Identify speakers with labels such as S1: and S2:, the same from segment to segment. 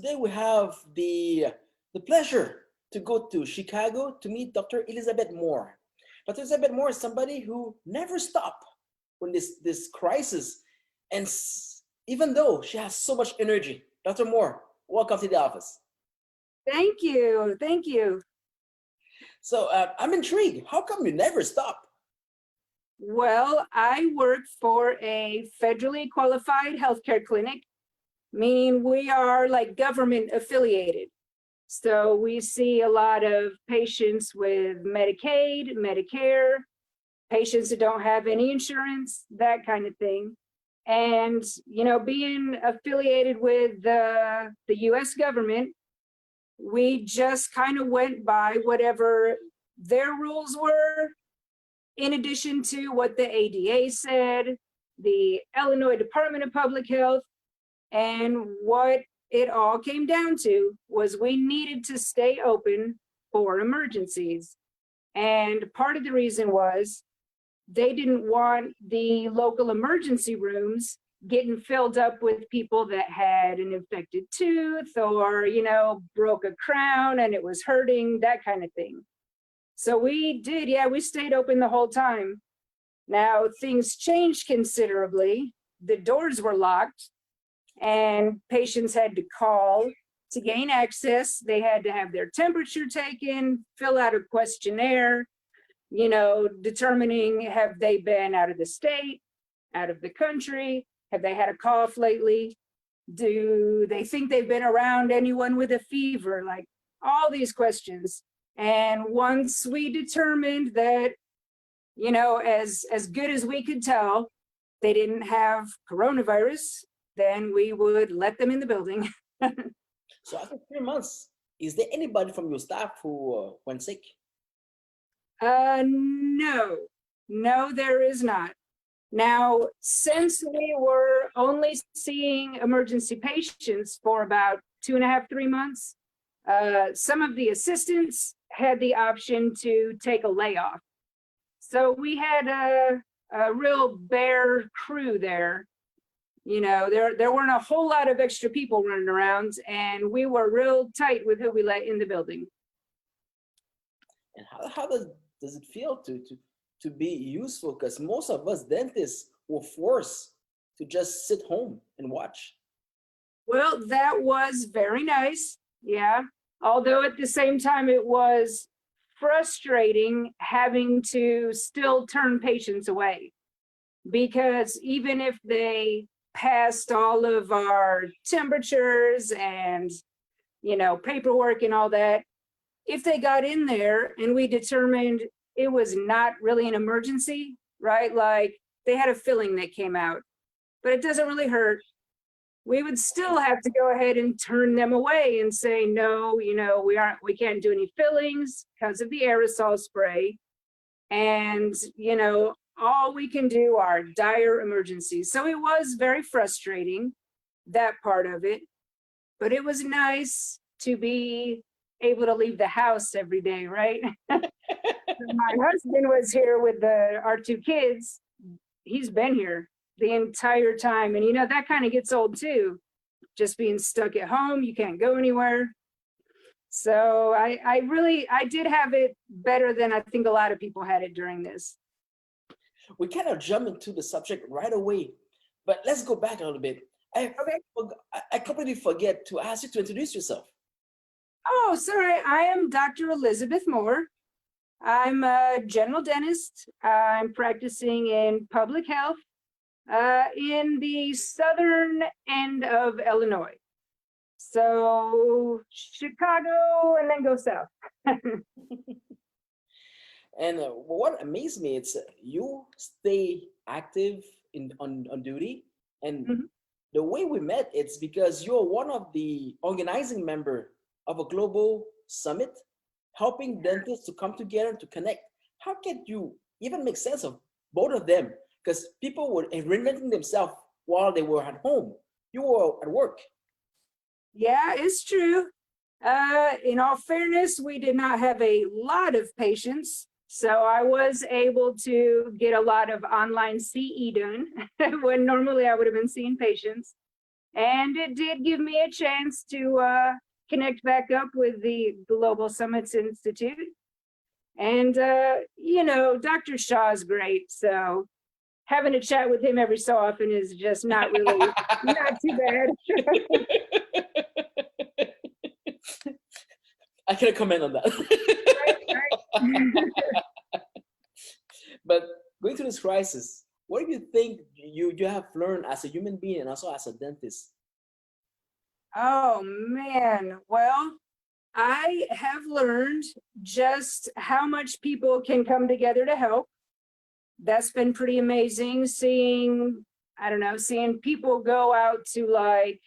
S1: Today we have the pleasure to go to Chicago to meet Dr. Elizabeth Moore. Dr. Elizabeth Moore is somebody who never stopped when this crisis, and even though she has so much energy. Dr. Moore, welcome to the office.
S2: Thank you. Thank you.
S1: So I'm intrigued. How come you never stop?
S2: Well, I work for a federally qualified healthcare clinic, meaning we are like government affiliated. So we see a lot of patients with Medicaid, Medicare, patients that don't have any insurance, that kind of thing. And, being affiliated with the US government, we just kind of went by whatever their rules were, in addition to what the ADA said, the Illinois Department of Public Health, and what it all came down to was we needed to stay open for emergencies. And part of the reason was they didn't want the local emergency rooms getting filled up with people that had an infected tooth or, broke a crown and it was hurting, that kind of thing. So we stayed open the whole time. Now things changed considerably. The doors were locked and patients had to call to gain access. They had to have their temperature taken, fill out a questionnaire, determining have they been out of the state, out of the country, have they had a cough lately? Do they think they've been around anyone with a fever? Like all these questions. And once we determined that, as good as we could tell, they didn't have coronavirus, then we would let them in the building.
S1: So after 3 months, is there anybody from your staff who went sick?
S2: No, there is not. Now, since we were only seeing emergency patients for about 2.5, 3 months, some of the assistants had the option to take a layoff. So we had a real bare crew there. There weren't a whole lot of extra people running around, and we were real tight with who we let in the building.
S1: And how does it feel to be useful? Because most of us dentists were forced to just sit home and watch.
S2: Well, that was very nice. Yeah. Although at the same time, it was frustrating having to still turn patients away, because even if they passed all of our temperatures and, paperwork and all that, if they got in there and we determined it was not really an emergency, right? Like they had a filling that came out, but it doesn't really hurt. We would still have to go ahead and turn them away and say, no, we can't do any fillings because of the aerosol spray. And, all we can do are dire emergencies. So it was very frustrating, that part of it, but it was nice to be able to leave the house every day, right? My husband was here with our 2 kids. He's been here the entire time. And, that kind of gets old too, just being stuck at home. You can't go anywhere. So I did have it better than I think a lot of people had it during this.
S1: We kind of jump into the subject right away, but let's go back a little bit. I completely forget to ask you to introduce yourself.
S2: Oh, sorry. I am Dr. Elizabeth Moore. I'm a general dentist. I'm practicing in public health in the southern end of Illinois. So Chicago and then go south.
S1: And what amazed me, it's you stay active on duty. And the way we met, it's because you're one of the organizing member of a global summit, helping dentists to come together to connect. How can you even make sense of both of them? Because people were reinventing themselves while they were at home. You were at work.
S2: Yeah, it's true. In all fairness, we did not have a lot of patients. So I was able to get a lot of online CE done when normally I would have been seeing patients. And it did give me a chance to connect back up with the Global Summits Institute. And, you know, Dr. Shaw is great. So having a chat with him every so often is just not really, not too bad.
S1: I can't comment on that.
S2: Right.
S1: But going through this crisis, what do you think you have learned as a human being and also as a dentist?
S2: Oh, man. Well, I have learned just how much people can come together to help. That's been pretty amazing seeing, I don't know, seeing people go out to like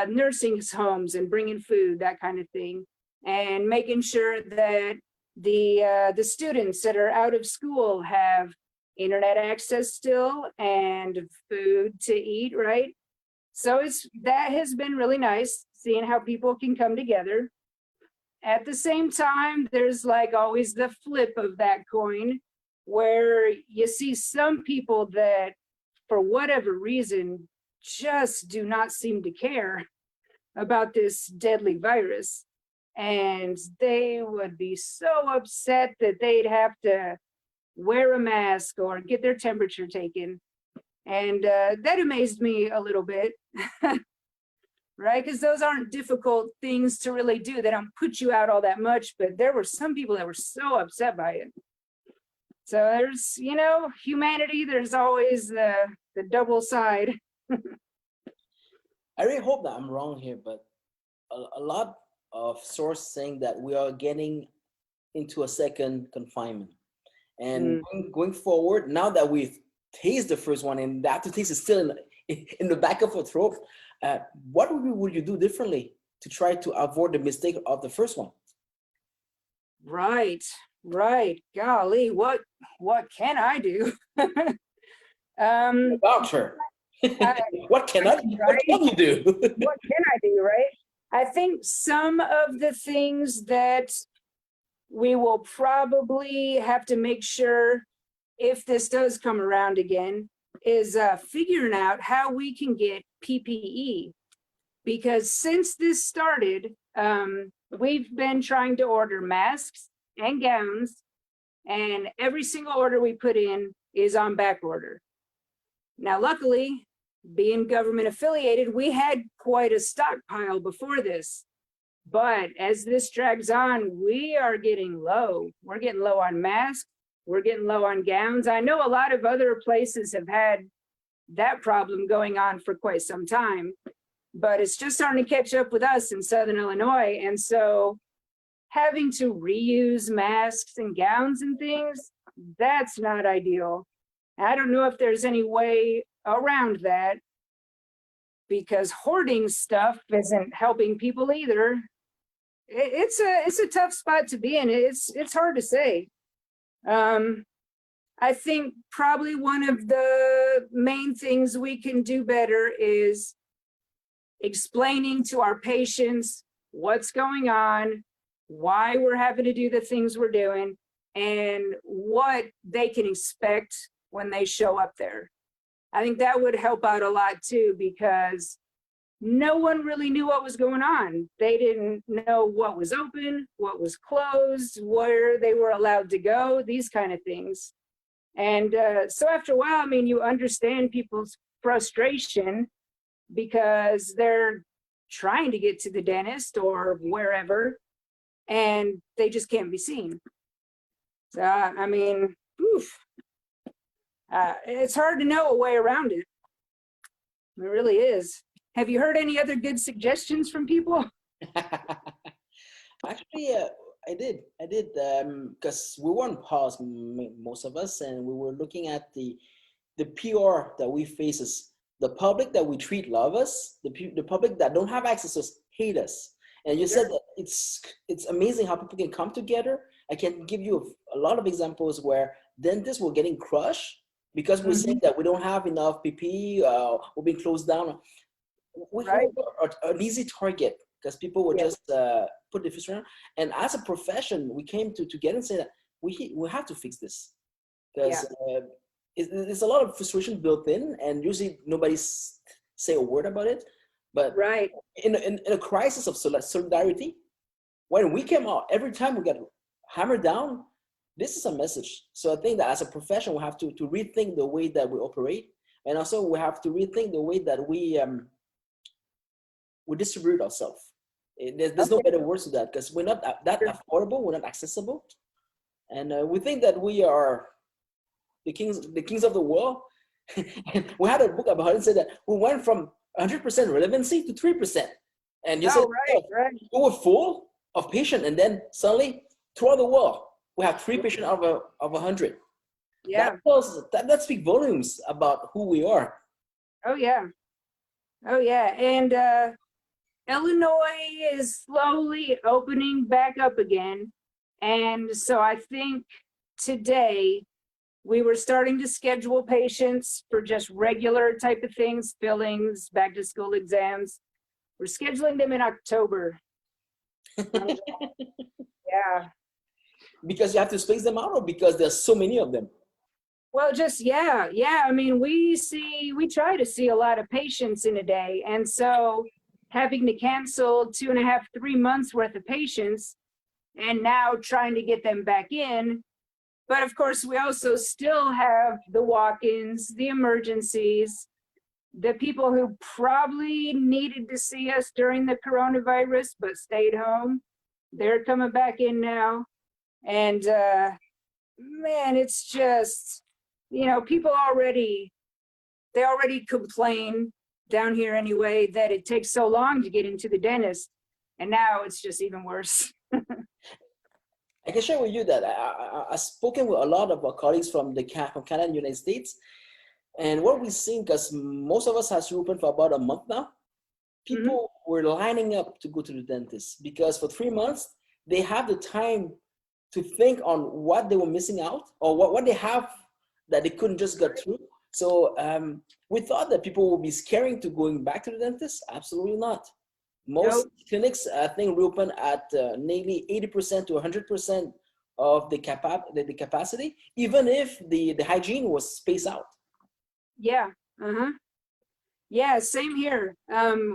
S2: nursing homes and bringing food, that kind of thing, and making sure that the students that are out of school have internet access still and food to eat, right? So that has been really nice seeing how people can come together. At the same time, there's like always the flip of that coin where you see some people that for whatever reason just do not seem to care about this deadly virus. And they would be so upset that they'd have to wear a mask or get their temperature taken. And that amazed me a little bit, right? Because those aren't difficult things to really do. They don't put you out all that much, but there were some people that were so upset by it. So there's, you know, humanity, there's always the double side.
S1: I really hope that I'm wrong here, but a lot of sources saying that we are getting into a second confinement. And going forward, now that we've tasted the first one and the aftertaste is still in the back of our throat, what would you do differently to try to avoid the mistake of the first one?
S2: Right. Golly, what can I do?
S1: Doctor, what can
S2: right?
S1: what can you do?
S2: What can I do, right? I think some of the things that we will probably have to make sure if this does come around again is figuring out how we can get PPE. Because since this started, we've been trying to order masks and gowns, and every single order we put in is on back order. Now, luckily, being government affiliated, we had quite a stockpile before this. But as this drags on, we are getting low. We're getting low on masks. We're getting low on gowns. I know a lot of other places have had that problem going on for quite some time, but it's just starting to catch up with us in Southern Illinois. And so having to reuse masks and gowns and things, that's not ideal. I don't know if there's any way around that, because hoarding stuff isn't helping people either. It's a tough spot to be in. It's hard to say. I think probably one of the main things we can do better is explaining to our patients what's going on, why we're having to do the things we're doing, and what they can expect when they show up there. I think that would help out a lot too, because no one really knew what was going on. They didn't know what was open, what was closed, where they were allowed to go, these kind of things. And so after a while, I mean, you understand people's frustration because they're trying to get to the dentist or wherever, and they just can't be seen. So, I mean, it's hard to know a way around it. It really is. Have you heard any other good suggestions from people?
S1: Actually, I did, because we were on pause, most of us, and we were looking at the PR that we face as the public that we treat love us, the public that don't have access to us hate us. And you said that it's amazing how people can come together. I can give you a lot of examples where dentists were getting crushed because we're saying that we don't have enough PPE, we're being closed down. We were an easy target because people would just put the fist around. And as a profession, we came together and say that we have to fix this, because there's a lot of frustration built in, and usually nobody say a word about it. But
S2: Right.
S1: in a crisis of solidarity, when we came out, every time we get hammered down, this is a message. So I think that as a profession, we have to rethink the way that we operate, and also we have to rethink the way that we distribute ourselves. There's no better words to that, because we're not that affordable, we're not accessible, and we think that we are the kings of the world. And we had a book about it and said that we went from 100% relevancy to 3%, and you said
S2: Right.
S1: we were full of patients, and then suddenly throughout the world we have 3 patients of 100.
S2: Yeah.
S1: That speaks volumes about who we are.
S2: Oh yeah. Oh yeah. And Illinois is slowly opening back up again. And so I think today we were starting to schedule patients for just regular type of things, fillings, back to school exams. We're scheduling them in October. Yeah.
S1: Because you have to space them out, or because there's so many of them?
S2: Well, just, yeah. I mean, we try to see a lot of patients in a day. And so having to cancel 2.5, 3 months worth of patients and now trying to get them back in. But of course, we also still have the walk-ins, the emergencies, the people who probably needed to see us during the coronavirus, but stayed home. They're coming back in now. And man, it's just, people they already complain down here anyway that it takes so long to get into the dentist. And now it's just even worse.
S1: I can share with you that I've spoken with a lot of our colleagues from Canada and United States. And what we've seen, because most of us has open for about a month now, people were lining up to go to the dentist, because for 3 months, they have the time to think on what they were missing out, or what they have that they couldn't just get through. So we thought that people would be scaring to going back to the dentist. Absolutely not. Most clinics, I think, reopen at nearly 80% to 100% of the capacity, even if the hygiene was spaced out.
S2: Yeah. Yeah, same here.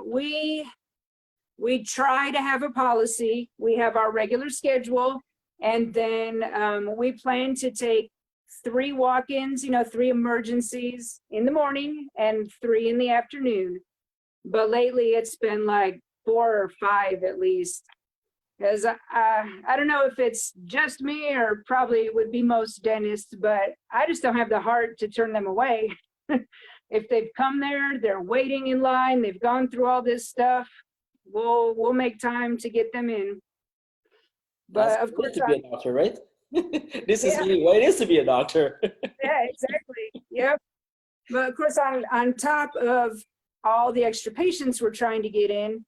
S2: We try to have a policy. We have our regular schedule, and then we plan to take 3 walk-ins, 3 emergencies in the morning and 3 in the afternoon. But lately it's been like 4 or 5 at least, because I don't know if it's just me, or probably it would be most dentists, but I just don't have the heart to turn them away. If they've come there, they're waiting in line, they've gone through all this stuff, we'll make time to get them in. But
S1: That's
S2: of course,
S1: to be a doctor, right? This is really what it is to be a doctor.
S2: Yeah, exactly. Yep. But of course, on top of all the extra patients we're trying to get in,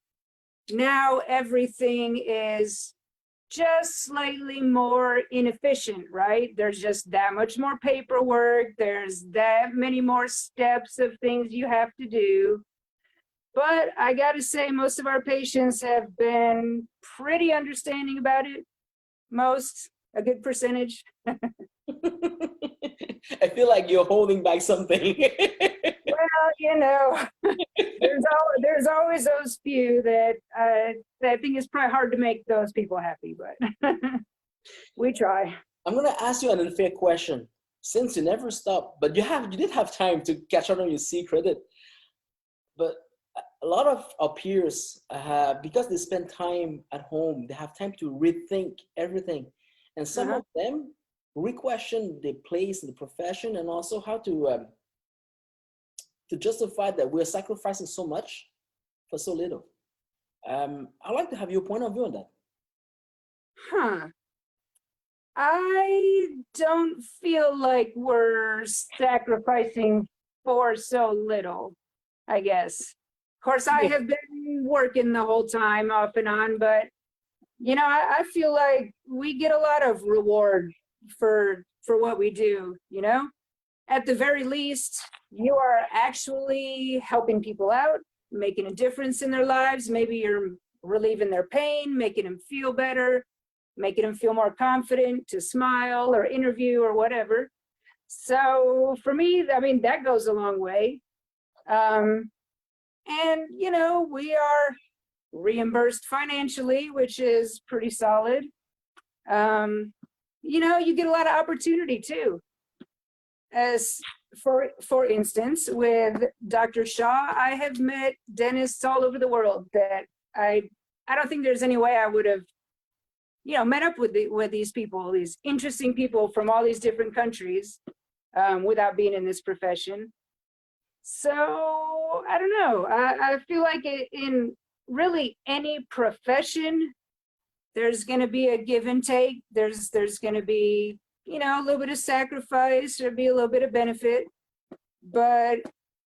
S2: now everything is just slightly more inefficient, right? There's just that much more paperwork. There's that many more steps of things you have to do. But I got to say, most of our patients have been pretty understanding about it. A good percentage.
S1: I feel like you're holding back something.
S2: Well, there's always those few that I think it's probably hard to make those people happy, but we try.
S1: I'm gonna ask you an unfair question. Since you never stop, but you did have time to catch up on your C credit. But a lot of our peers, because they spend time at home, they have time to rethink everything. And some of them re-question their place in the profession, and also how to justify that we're sacrificing so much for so little. I'd like to have your point of view on that.
S2: I don't feel like we're sacrificing for so little, I guess. Of course, I have been working the whole time off and on, but I feel like we get a lot of reward for what we do, At the very least, you are actually helping people out, making a difference in their lives. Maybe you're relieving their pain, making them feel better, making them feel more confident to smile or interview or whatever. So for me, I mean, that goes a long way. And, we are reimbursed financially, which is pretty solid. You get a lot of opportunity too. As for instance, with Dr. Shaw, I have met dentists all over the world that I don't think there's any way I would have, met up with these people, these interesting people from all these different countries, without being in this profession. So I don't know. I feel like in really any profession, there's going to be a give and take. There's going to be, a little bit of sacrifice. There'll be a little bit of benefit. But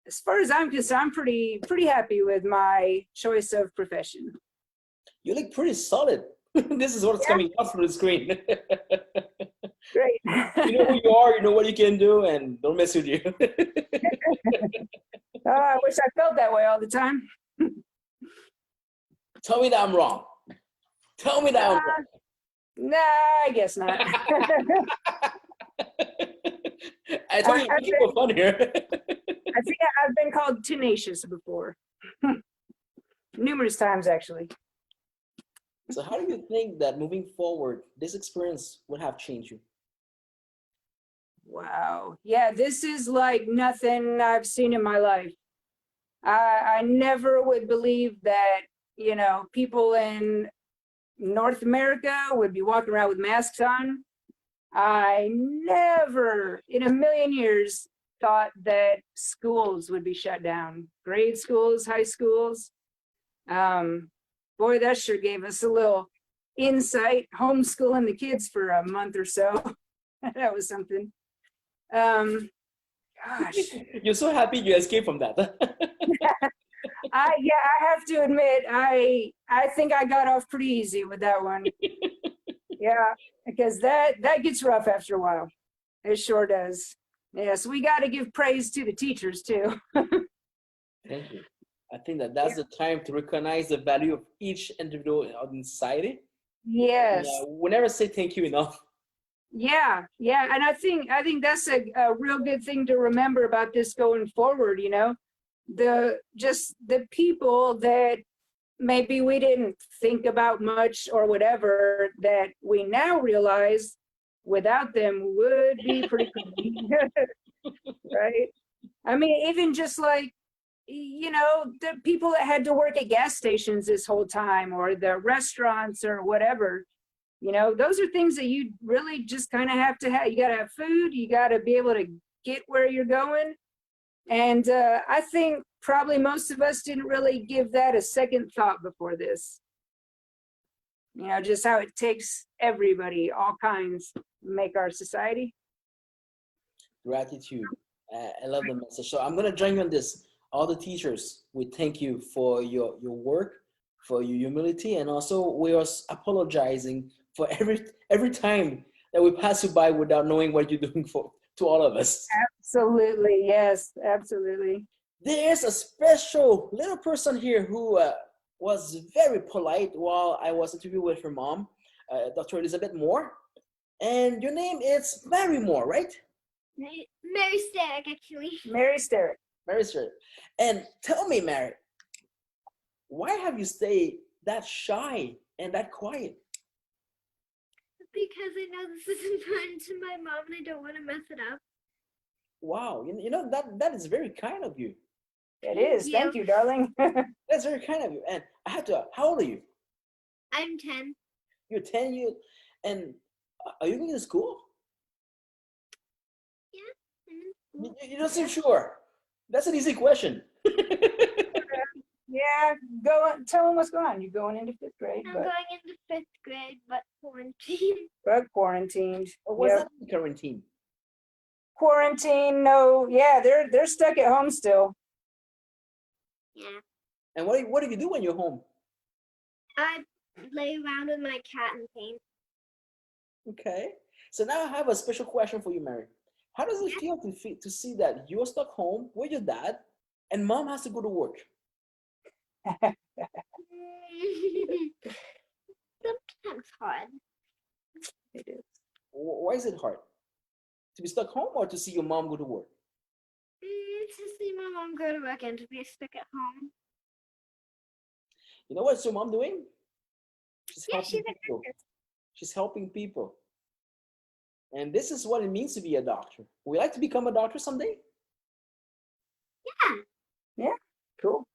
S2: as far as I'm concerned, I'm pretty happy with my choice of profession.
S1: You look pretty solid. This is what's coming up from the screen.
S2: Great.
S1: You know who you are, you know what you can do, and don't mess with you.
S2: I wish I felt that way all the time.
S1: Tell me that I'm wrong. Tell me that I'm wrong.
S2: Nah, I guess not.
S1: I told you, making for fun here.
S2: I think I've been called tenacious before. Numerous times, actually.
S1: So how do you think that moving forward, this experience would have changed you?
S2: Wow. Yeah, this is like nothing I've seen in my life. I never would believe that, people in North America would be walking around with masks on. I never in a million years thought that schools would be shut down. Grade schools, high schools. Boy, that sure gave us a little insight, homeschooling the kids for a month or so. That was something. Gosh.
S1: You're so happy you escaped from that.
S2: I have to admit, I think I got off pretty easy with that one. Yeah, because that gets rough after a while. It sure does. Yes, we got to give praise to the teachers too.
S1: Thank you. I think that's the time to recognize the value of each individual in society.
S2: Yes.
S1: We never say thank you enough.
S2: Yeah, and I think that's a real good thing to remember about this going forward. The people that maybe we didn't think about much or whatever, that we now realize without them would be pretty crazy. Right? I mean, even just like, the people that had to work at gas stations this whole time, or the restaurants or whatever, those are things that you really just kind of have to have. You got to have food, you got to be able to get where you're going. And I think probably most of us didn't really give that a second thought before this. Just how it takes everybody, all kinds, to make our society.
S1: Gratitude. I love the message. So I'm going to join you on this. All the teachers, we thank you for your work, for your humility, and also we are apologizing for every time that we pass you by without knowing what you're doing to all of us.
S2: Absolutely, yes, absolutely.
S1: There's a special little person here who was very polite while I was interviewing with her mom, Dr. Elizabeth Moore. And your name is Mary Moore, right?
S3: Mary Starrick, actually.
S2: Mary Starrick.
S1: Mary Starrick. And tell me, Mary, why have you stayed that shy and that quiet?
S3: Because I know this is important to my mom and I don't want to mess it up.
S1: Wow, that is very kind of you.
S2: It is. Thank you, darling.
S1: That's very kind of you. And I have to, how old are you?
S3: I'm 10.
S1: You're 10 years, and are you going to school?
S3: Yeah.
S1: You don't seem sure. That's an easy question.
S2: Yeah, go on. Tell them what's going on. You're going into 5th grade.
S3: I'm going into 5th grade, but quarantined.
S2: But quarantined.
S1: What's that quarantine?
S2: Quarantine, no. Yeah, they're stuck at home still.
S3: Yeah.
S1: And what do you do when you're home?
S3: I lay around with my cat and paint.
S1: Okay. So now I have a special question for you, Mary. How does it feel to see that you're stuck home with your dad and mom has to go to work?
S3: Sometimes hard.
S2: It is.
S1: Why is it hard? To be stuck home or to see your mom go to work?
S3: To see my mom go to work and to be stuck at home.
S1: You know what's your mom doing? She's
S3: Yeah,
S1: helping
S3: she's a
S1: people.
S3: dentist.
S1: She's helping people. And this is what it means to be a doctor. Would you like to become a doctor someday?
S2: Yeah, cool.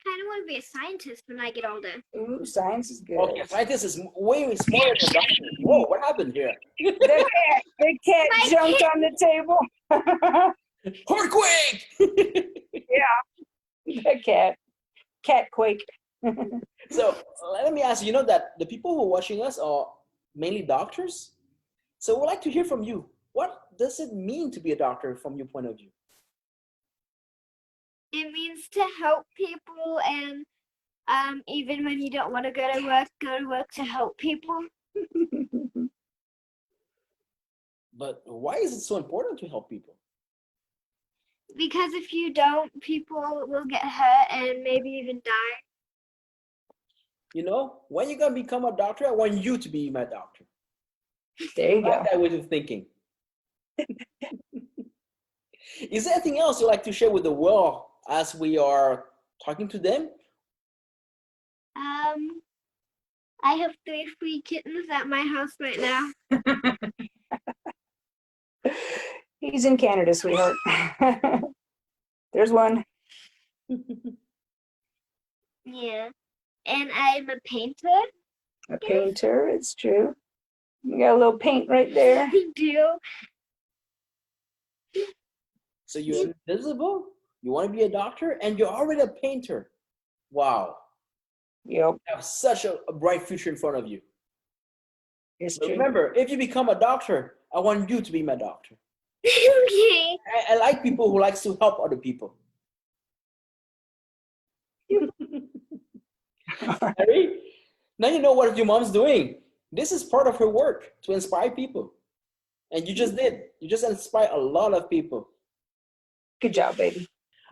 S3: Kind of want to be a scientist when I get older.
S2: Ooh, science is good.
S1: Okay, scientist is way smarter than a doctor. Whoa, what happened here?
S2: The cat
S3: My
S2: jumped
S3: kid-
S2: on the table.
S1: Earthquake!
S2: The cat quake.
S1: So let me ask you, you know that the people who are watching us are mainly doctors? So we'd like to hear from you. What does it mean to be a doctor from your point of view?
S3: It means to help people, and even when you don't want to go to work to help people.
S1: But why is it so important to help people?
S3: Because if you don't, people will get hurt and maybe even die.
S1: You know, when you're gonna become a doctor, I want you to be my doctor.
S2: There you
S1: I like
S2: go.
S1: that way of thinking. Is there anything else you'd like to share with the world as we are talking to them?
S3: I have 3 free kittens at my house right now.
S2: He's in Canada, sweetheart. There's one.
S3: Yeah. And I'm a painter.
S2: A painter, it's true. You got a little paint right there.
S3: I do.
S1: So you're invisible, you want to be a doctor, and you're already a painter. Wow.
S2: Yep,
S1: You have such a bright future in front of you.
S2: it's
S1: But
S2: true.
S1: remember, if you become a doctor, I want you to be my doctor.
S3: Okay.
S1: I like people who likes to help other people. Harry, now you know what your mom's doing. This is part of her work to inspire people. And you just did. You just inspired a lot of people.
S2: Good job, baby.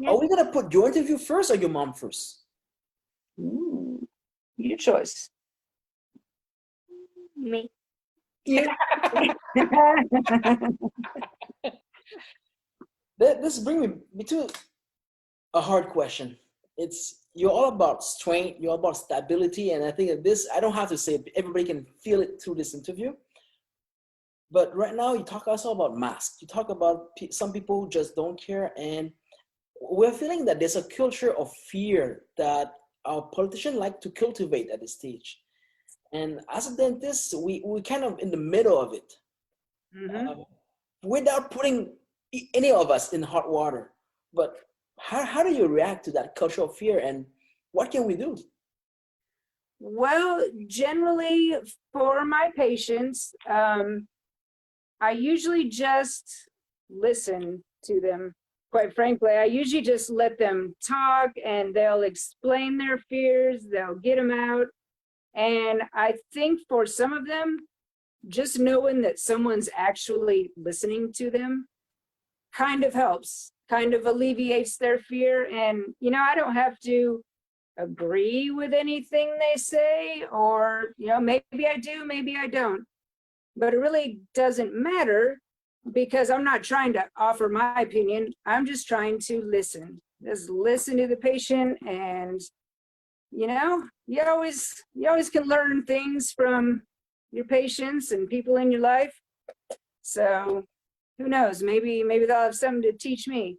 S1: Are we gonna put your interview first or your mom first?
S2: Ooh, your choice.
S3: Me.
S2: You.
S1: This brings me to a hard question. You're all about strength, you're all about stability, and I think that this, I don't have to say it, everybody can feel it through this interview. But right now, you talk also about masks. You talk about some people who just don't care, and we're feeling that there's a culture of fear that our politicians like to cultivate at this stage. And as a dentist, we kind of in the middle of it, without putting any of us in hot water. But how do you react to that culture of fear, and what can we do?
S2: Well, generally for my patients, I usually just listen to them. Quite frankly, I usually just let them talk and they'll explain their fears, they'll get them out. And I think for some of them, just knowing that someone's actually listening to them kind of helps, kind of alleviates their fear. And, you know, I don't have to agree with anything they say, or, you know, maybe I do, maybe I don't. But it really doesn't matter because I'm not trying to offer my opinion. I'm just trying to listen. Just listen to the patient, and you know, you always can learn things from your patients and people in your life. So who knows? Maybe they'll have something to teach me.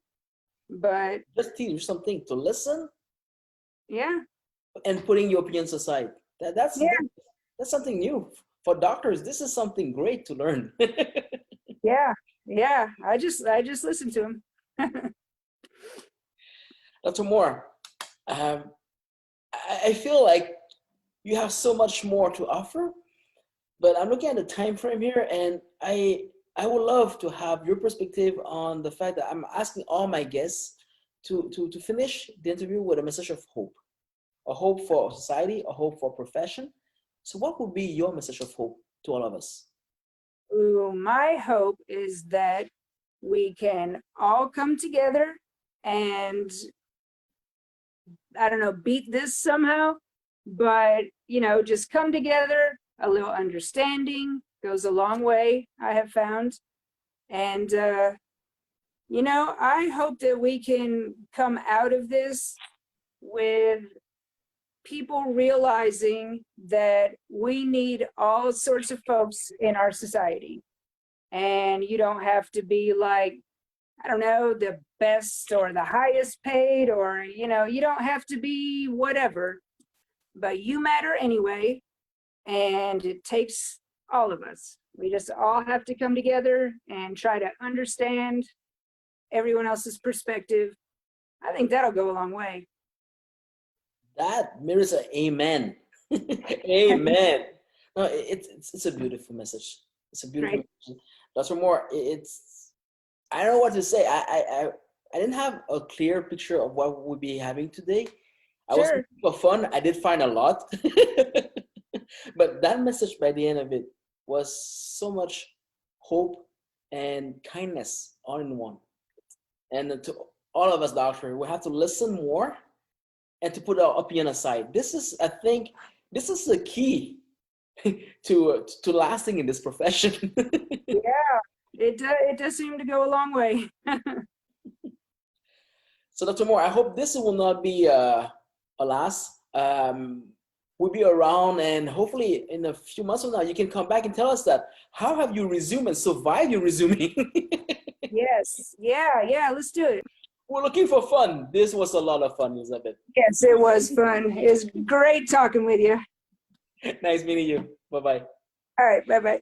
S2: But
S1: Just teach you something to listen
S2: yeah,
S1: and putting your opinions aside. That's something new for doctors. This is something great to learn.
S2: yeah. I just listen to them.
S1: Dr. Moore, I feel like you have so much more to offer, but I'm looking at the time frame here, and I would love to have your perspective on the fact that I'm asking all my guests to finish the interview with a message of hope. A hope for society, a hope for profession. So what would be your message of hope to all of us?
S2: Ooh, my hope is that we can all come together and, I don't know, beat this somehow, but, you know, just come together. A little understanding goes a long way, I have found. And, you know, I hope that we can come out of this with people realizing that we need all sorts of folks in our society. And you don't have to be like, I don't know, the best or the highest paid, or, you know, you don't have to be whatever, but you matter anyway. And it takes all of us. We just all have to come together and try to understand everyone else's perspective. I think that'll go a long way.
S1: That mirrors an amen. Amen. No, it's a beautiful message. It's a beautiful message. Dr. Moore, I don't know what to say. I didn't have a clear picture of what we'll be having today. I was looking for fun. I did find a lot. But that message by the end of it was so much hope and kindness all in one. And to all of us, doctor, we have to listen more and to put our opinion aside. This is, I think, this is the key to lasting in this profession.
S2: Yeah, it does seem to go a long way.
S1: So Dr. Moore, I hope this will not be a last. We'll be around, and hopefully in a few months from now, you can come back and tell us that. How have you resumed and survived your resuming?
S2: Yes, yeah, let's do it.
S1: We're looking for fun. This was a lot of fun, Elizabeth.
S2: Yes, it was fun. It was great talking with you.
S1: Nice meeting you. Bye-bye.
S2: All right, bye-bye.